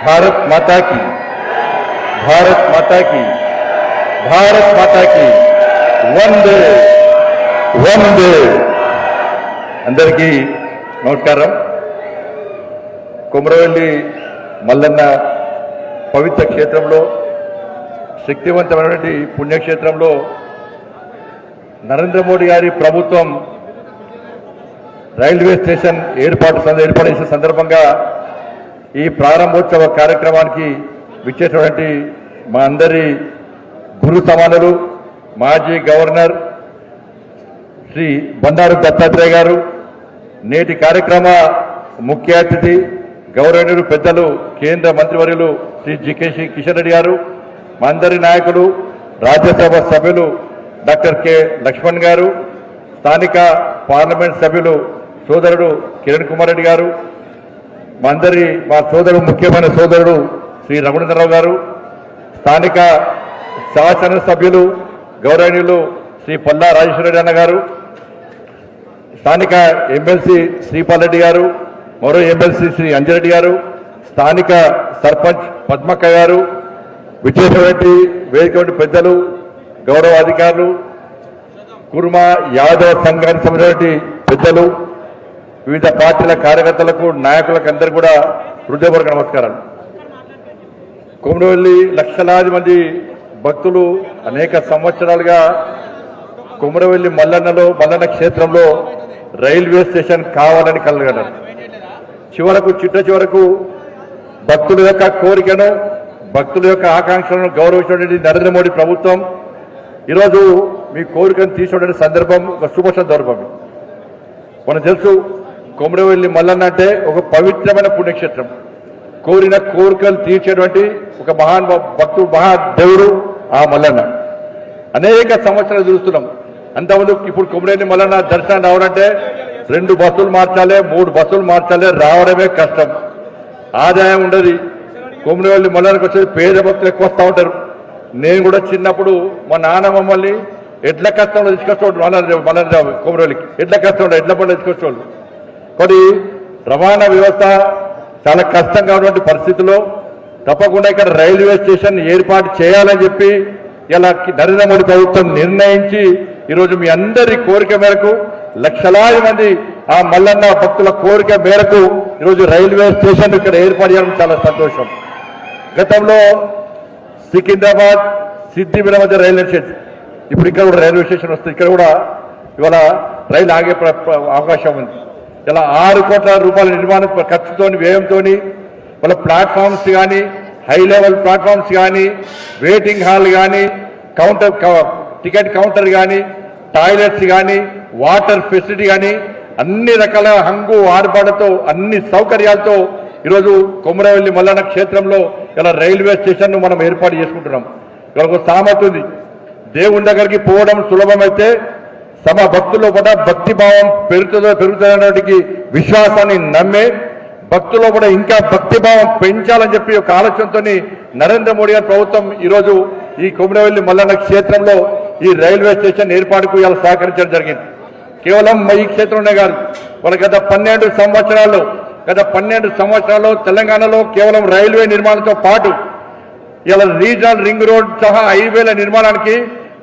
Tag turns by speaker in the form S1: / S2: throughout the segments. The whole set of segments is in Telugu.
S1: भारत माता की, भारत माता की, भारत माता की वंदे वंदे। अंदरिकी नमस्कारम। कोमरवेल्ली मल्लन्न पवित्र क्षेत्रंलो శక్తివంతమైనటువంటి పుణ్యక్షేత్రంలో నరేంద్ర మోడీ గారి ప్రభుత్వం రైల్వే స్టేషన్ ఏర్పాటు చేసిన సందర్భంగా ఈ ప్రారంభోత్సవ కార్యక్రమానికి విచ్చేసినటువంటి మా అందరి గురు సమానులు మాజీ గవర్నర్ శ్రీ బండారు దత్తాత్రేయ గారు, నేటి కార్యక్రమ ముఖ్య అతిథి గౌరవనీయులు పెద్దలు కేంద్ర మంత్రివర్యులు శ్రీ జికేసి కిషన్ రెడ్డి గారు, మా అందరి నాయకులు రాజ్యసభ సభ్యులు డాక్టర్ కె లక్ష్మణ్ గారు, స్థానిక పార్లమెంట్ సభ్యులు సోదరుడు కిరణ్ కుమార్ రెడ్డి గారు, మా సోదరుడు ముఖ్యమైన సోదరుడు శ్రీ రఘునందనరావు గారు, స్థానిక శాసనసభ్యులు గౌరవనీయులు శ్రీ పల్లా రాజేశ్వర రెడ్డి అన్న గారు, స్థానిక ఎమ్మెల్సీ శ్రీపాల్ రెడ్డి గారు, మరో ఎమ్మెల్సీ శ్రీ అంజరెడ్డి గారు, స్థానిక సర్పంచ్ పద్మక్క గారు, విచ్చేసినటువంటి వేదిక పెద్దలు, గౌరవ అధికారులు, కుర్మా యాదవ్ సంఘానికి సంబంధించినటువంటి పెద్దలు, వివిధ పార్టీల కార్యకర్తలకు, నాయకులకు అందరూ కూడా హృదయపూర్వక నమస్కారాలు. కొమరవెల్లి లక్షలాది మంది భక్తులు అనేక సంవత్సరాలుగా కొమరవెల్లి మల్లన్న క్షేత్రంలో రైల్వే స్టేషన్ కావాలని కలగన్నారు. చివరకు భక్తుల యొక్క కోరికను, భక్తుల యొక్క ఆకాంక్షలను గౌరవించినటువంటి నరేంద్ర మోడీ ప్రభుత్వం ఈరోజు మీ కోరికను తీసుకోవడానికి సందర్భం ఒక శుభ సందర్భం. మనం తెలుసు, కొమరవెల్లి మల్లన్న అంటే ఒక పవిత్రమైన పుణ్యక్షేత్రం, కోరిన కోరికలు తీర్చేటువంటి ఒక భక్తుడు, మహాదేవుడు ఆ మల్లన్న. అనేక సంవత్సరాలు చూస్తున్నాం. అంతకుముందు ఇప్పుడు కొమరవెల్లి మల్లన్న దర్శనం రావాలంటే 2 బస్సులు మార్చాలి, 3 బస్సులు మార్చాలి, రావడమే కష్టం, ఆదాయం ఉండదు. కొమరవెల్లి మల్లన్నకు వచ్చేది పేద భక్తులు ఎక్కువ వస్తూ ఉంటారు. నేను కూడా చిన్నప్పుడు మా నాన్న మమ్మల్ని ఎడ్ల కష్టంలో తీసుకొచ్చేవాడు, మల్లన్న కొమరవెల్లికి ఎడ్ల కష్టంలో ఎడ్ల పనులు తీసుకొచ్చేవాళ్ళు. కానీ రవాణా వ్యవస్థ చాలా కష్టంగా ఉన్నటువంటి పరిస్థితుల్లో తప్పకుండా ఇక్కడ రైల్వే స్టేషన్ ఏర్పాటు చేయాలని చెప్పి ఇలా నరేంద్ర మోడీ ప్రభుత్వం నిర్ణయించి ఈరోజు మీ అందరి కోరిక మేరకు లక్షలాది మంది ఆ మల్లన్న భక్తుల కోరిక మేరకు ఈరోజు రైల్వే స్టేషన్ ఇక్కడ ఏర్పాటు చేయడం చాలా సంతోషం. గతంలో సికింద్రాబాద్ సిద్దిపేట మధ్య రైల్వే స్టేషన్, ఇప్పుడు ఇక్కడ కూడా రైల్వే స్టేషన్ వస్తుంది. ఇక్కడ కూడా ఇవాళ రైలు ఆగే అవకాశం ఉంది. ఇలా 6 కోట్ల రూపాయల నిర్మాణ ఖర్చుతో, వ్యయంతో వాళ్ళ ప్లాట్ఫామ్స్ కానీ, హై లెవెల్ ప్లాట్ఫామ్స్ కానీ, వెయిటింగ్ హాల్ కానీ, టికెట్ కౌంటర్ కానీ, టాయిలెట్స్ కానీ, వాటర్ ఫెసిలిటీ కానీ, అన్ని రకాల హంగు ఆర్భాటతో, అన్ని సౌకర్యాలతో ఈరోజు కొమరవెల్లి మల్లన్న క్షేత్రంలో ఇలా రైల్వే స్టేషన్ మనం ఏర్పాటు చేసుకుంటున్నాం. ఇక్కడ ఒక సామెత ఉంది, దేవుని దగ్గరికి పోవడం సులభమైతే భక్తుల్లో కూడా భక్తిభావం పెరుగుతున్నటువంటి విశ్వాసాన్ని నమ్మే భక్తుల్లో కూడా ఇంకా భక్తిభావం పెంచాలని చెప్పి ఒక ఆలోచనతో నరేంద్ర మోడీ గారి ప్రభుత్వం ఈరోజు ఈ కొమరవెల్లి మల్లన్న క్షేత్రంలో ఈ రైల్వే స్టేషన్ ఏర్పాటుకు ఇలా సహకరించడం జరిగింది. కేవలం ఈ క్షేత్రంలో కాదు, వాళ్ళ గత 12 సంవత్సరాల్లో తెలంగాణలో కేవలం రైల్వే నిర్మాణంతో పాటు ఇలా రీజనల్ రింగ్ రోడ్ సహా హైవేల నిర్మాణానికి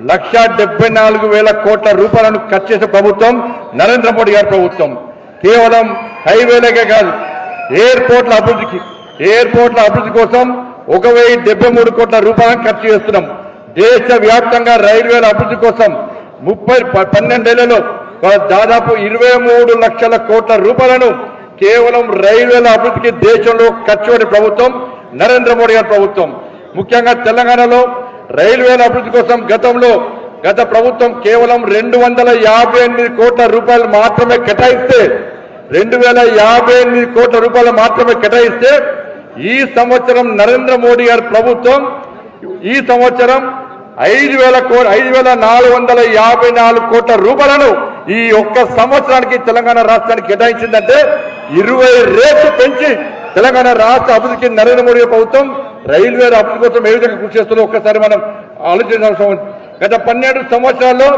S1: 1,74,000 కోట్ల రూపాయలను ఖర్చు చేసే ప్రభుత్వం నరేంద్ర మోడీ గారి ప్రభుత్వం. కేవలం హైవేలకే కాదు, ఎయిర్పోర్ట్ల అభివృద్ధి కోసం 1,073 కోట్ల రూపాయలను ఖర్చు చేస్తున్నాం. దేశవ్యాప్తంగా రైల్వేల అభివృద్ధి కోసం 12 ఏళ్లలో దాదాపు 23 లక్షల కోట్ల రూపాయలను కేవలం రైల్వేల అభివృద్ధికి దేశంలో ఖర్చు పెట్టే ప్రభుత్వం నరేంద్ర మోడీ గారి ప్రభుత్వం. ముఖ్యంగా తెలంగాణలో రైల్వేల అభివృద్ధి కోసం గత ప్రభుత్వం కేవలం 258 కోట్ల రూపాయలు మాత్రమే కేటాయిస్తే 2,058 కోట్ల రూపాయలు మాత్రమే కేటాయిస్తే ఈ సంవత్సరం నరేంద్ర మోడీ గారి ప్రభుత్వం ఈ సంవత్సరం 5,454 కోట్ల రూపాయలను ఈ ఒక్క సంవత్సరానికి తెలంగాణ రాష్ట్రానికి కేటాయించిందంటే 20 రెట్లు పెంచి తెలంగాణ రాష్ట్ర అభివృద్ధికి నరేంద్ర మోడీ ప్రభుత్వం రైల్వే అభివృద్ధి కోసం ఏ విధంగా కృషి చేస్తుందో ఒక్కసారి మనం ఆలోచించాల్సిన అవసరం ఉంది. గత 12 సంవత్సరాల్లో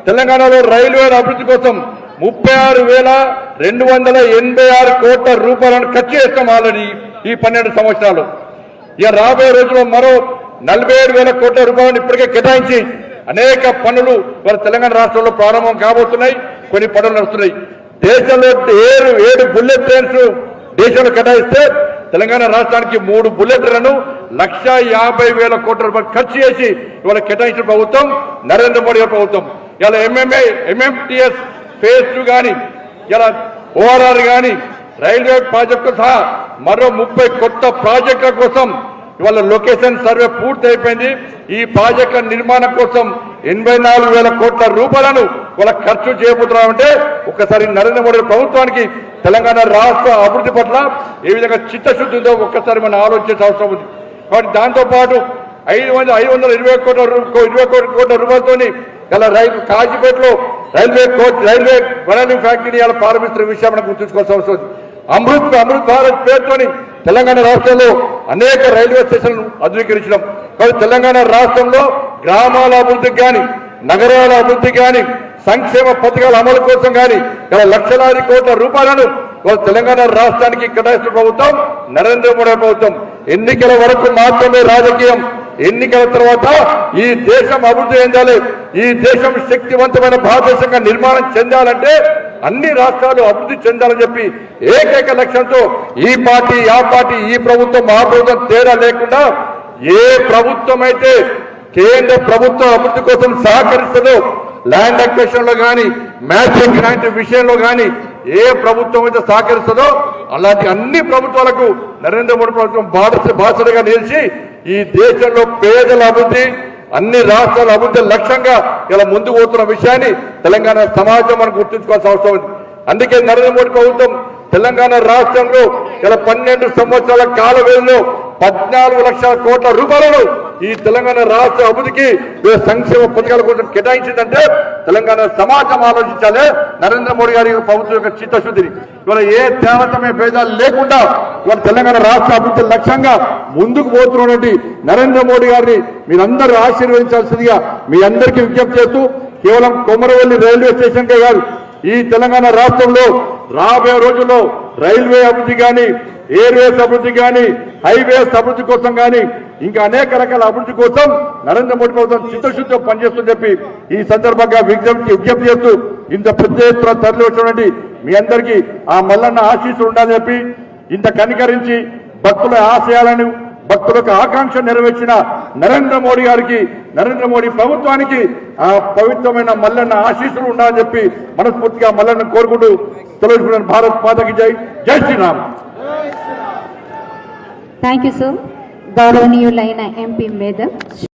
S1: తెలంగాణలో రైల్వే అభివృద్ధి కోసం 36,286 కోట్ల రూపాయలను ఖర్చు చేస్తాం ఆల్రెడీ ఈ 12 సంవత్సరాలు. ఇక రాబోయే రోజుల్లో మరో 47,000 కోట్ల రూపాయలను ఇప్పటికే కేటాయించి అనేక పనులు మన తెలంగాణ రాష్ట్రంలో ప్రారంభం కాబోతున్నాయి. కొన్ని పనులు నడుస్తున్నాయి. దేశంలో 7 బుల్లెట్ ట్రైన్స్ దేశంలో కేటాయిస్తే తెలంగాణ రాష్ట్రానికి 3 బుల్లెట్లను 1,50,000 కోట్ల రూపాయలు ఖర్చు చేసి ఇవాళ కేటాయించిన ప్రభుత్వం నరేంద్ర మోడీ గారి ప్రభుత్వం. ఇలా ఎంఎంటీఎస్ ఫేజ్ 2 కానీ ఇలా ఓఆర్ఆర్ కానీ రైల్వే ప్రాజెక్టు సహా మరో 30 కొత్త ప్రాజెక్టుల కోసం ఇవాళ లొకేషన్ సర్వే పూర్తి అయిపోయింది. ఈ ప్రాజెక్టుల నిర్మాణం కోసం 84,000 కోట్ల రూపాయలను వాళ్ళ ఖర్చు చేయబోతున్నామంటే ఒక్కసారి నరేంద్ర మోడీ ప్రభుత్వానికి తెలంగాణ రాష్ట్ర అభివృద్ధి పట్ల ఏ విధంగా చిత్తశుద్ధి ఉందో ఒక్కసారి మనం ఆలోచించే అవసరం ఉంది. కాబట్టి దాంతోపాటు 520 కోట్ల రూపాయలతో ఇలా కాజీపేటలో రైల్వే వనరు ఫ్యాక్టరీ ఇలా ప్రారంభిస్తున్న విషయం మనం గుర్తుంచుకోవాల్సిన అవసరం ఉంది. అమృత్ భారత్ పేరుతోని తెలంగాణ రాష్ట్రంలో అనేక రైల్వే స్టేషన్లు ఆధునీకరించడం. కాబట్టి తెలంగాణ రాష్ట్రంలో గ్రామాల అభివృద్ధికి కానీ నగరాల అభివృద్ధి కానీ సంక్షేమ పథకాల అమలు కోసం కానీ ఇలా లక్షలాది కోట్ల రూపాయలను తెలంగాణ రాష్ట్రానికి కేటాయిస్తున్న ప్రభుత్వం నరేంద్ర మోడీ ప్రభుత్వం. ఎన్నికల వరకు మాత్రమే రాజకీయం. ఎన్నికల తర్వాత ఈ దేశం అభివృద్ధి చెందాలి, ఈ దేశం శక్తివంతమైన భారతదేశంగా నిర్మాణం చెందాలంటే అన్ని రాష్ట్రాలు అభివృద్ధి చెందాలని చెప్పి ఏకైక లక్ష్యంతో ఈ పార్టీ ఆ పార్టీ ఈ ప్రభుత్వం ఆ ప్రభుత్వం తేడా లేకుండా ఏ ప్రభుత్వం అయితే కేంద్ర ప్రభుత్వం అభివృద్ధి కోసం సహకరిస్తుందో ల్యాండ్ అక్విజిషన్ లో కానీ మ్యాచింగ్ గ్రాంట్ విషయంలో కానీ ఏ ప్రభుత్వం అయితే సహకరిస్తుందో అలాంటి అన్ని ప్రభుత్వాలకు నరేంద్ర మోడీ ప్రభుత్వం బాసటగా నిలిచి ఈ దేశంలో పేదల అభివృద్ధి అన్ని రాష్ట్రాల అభివృద్ధి లక్ష్యంగా ఇలా ముందుకు పోతున్న విషయాన్ని తెలంగాణ సమాజం మనం గుర్తుంచుకోవాల్సిన అవసరం ఉంది. అందుకే నరేంద్ర మోడీ ప్రభుత్వం తెలంగాణ రాష్ట్రంలో ఇలా 12 సంవత్సరాల కాల వ్యవధిలో 14 లక్షల కోట్ల రూపాయలను ఈ తెలంగాణ రాష్ట్ర అభివృద్ధికి సంక్షేమ పథకాల కోసం కేటాయించిందంటే తెలంగాణ సమాజం ఆలోచించాలి నరేంద్ర మోడీ గారి ప్రభుత్వం యొక్క చిత్తశుద్ధిని. ఇవాళ ఏ తారతమ్య భేదాలు లేకుండా ఇవాళ తెలంగాణ రాష్ట్ర అభివృద్ధి లక్ష్యంగా ముందుకు పోతున్నటువంటి నరేంద్ర మోడీ గారిని మీరందరూ ఆశీర్వదించాల్సిందిగా మీ అందరికీ విజ్ఞప్తి చేస్తూ కేవలం కొమరవెల్లి రైల్వే స్టేషన్ కే కాదు ఈ తెలంగాణ రాష్ట్రంలో రాబోయే రోజుల్లో రైల్వే అభివృద్ధి కానీ ఎయిర్వేస్ అభివృద్ధి కానీ హైవేస్ అభివృద్ధి కోసం కానీ ఇంకా అనేక రకాల అభివృద్ధి కోసం నరేంద్ర మోడీ ప్రభుత్వం చిత్తశుద్ధితో పనిచేస్తుందని చెప్పి ఈ సందర్భంగా విజ్ఞప్తి చేస్తూ ఇంత పెద్ద ఎత్తున తరలి వచ్చినటువంటి మీ అందరికీ ఆ మల్లన్న ఆశీస్సులు ఉండాలని చెప్పి ఇంత కనికరించి భక్తుల ఆశయాలను భక్తులకు ఆకాంక్ష నెరవేర్చిన నరేంద్ర మోడీ గారికి నరేంద్ర మోడీ ప్రభుత్వానికి ఆ పవిత్రమైన మల్లన్న ఆశీస్సులు ఉండాలని చెప్పి మనస్ఫూర్తిగా మల్లన్న కోరుకుంటూ తెలుసుకున్నాను. భారత్ మాతకి జై, జై శ్రీరామ్.
S2: Thank you sir. గౌరవనీయులైన ఎంపీ మేధ